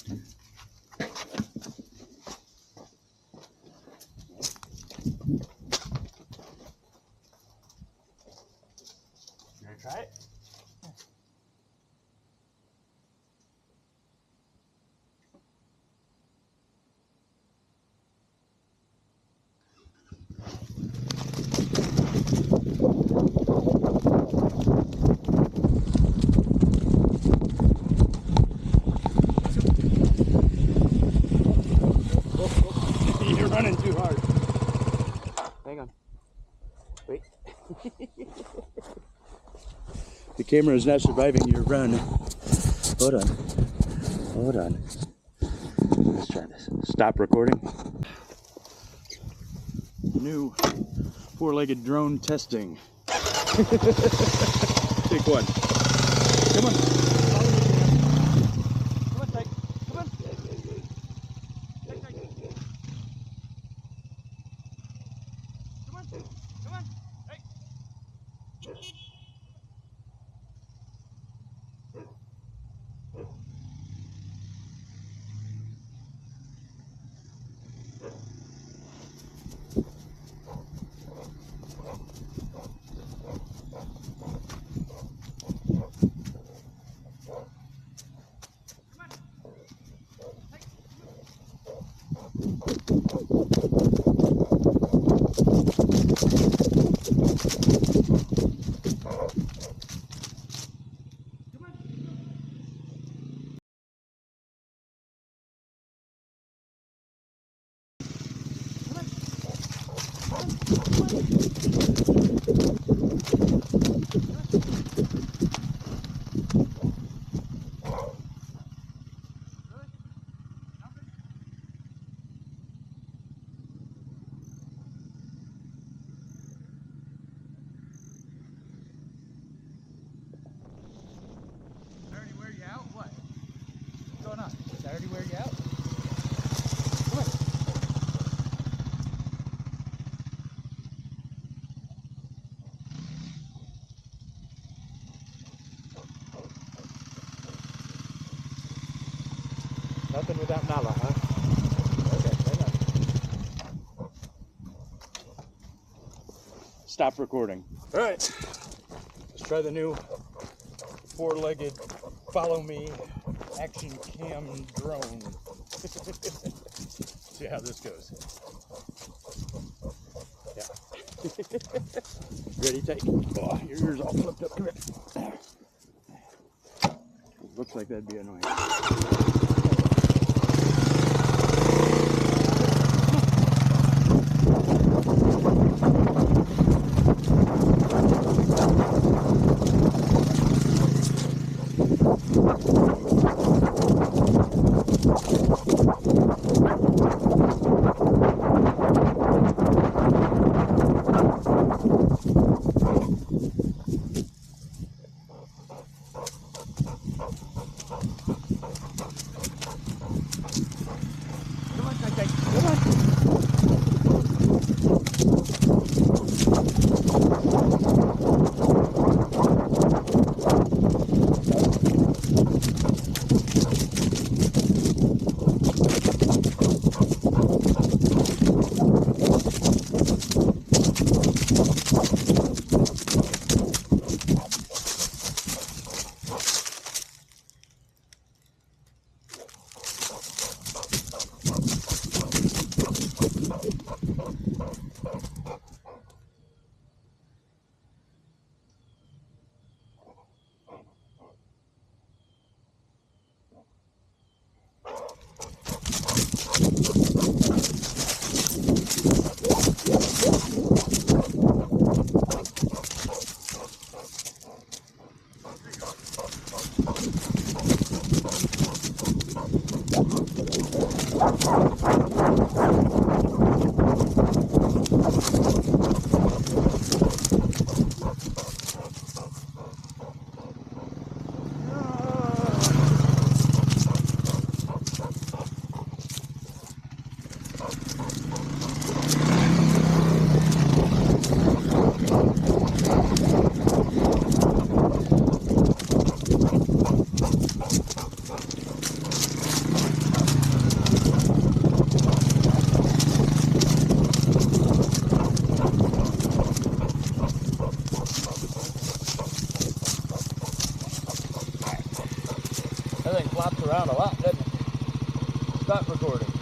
gonna try it? You're running too hard. Hang on. Wait. The camera is not surviving your run. Hold on. Hold on. Let's try this. Stop recording. New four-legged drone testing. Take one. Come on. Come on, Tyke. Come on. Tyke. Come on. Come on. Hey. Does that already wear you out? Come on. Nothing without Nala, huh? Okay, hang on. Stop recording. All right, let's try the new four-legged follow me action cam drone. See how this goes. Yeah. Ready, take. Oh, your ears all flipped up. Come here. Looks like that'd be annoying. flops around a lot, doesn't it? Stop recording.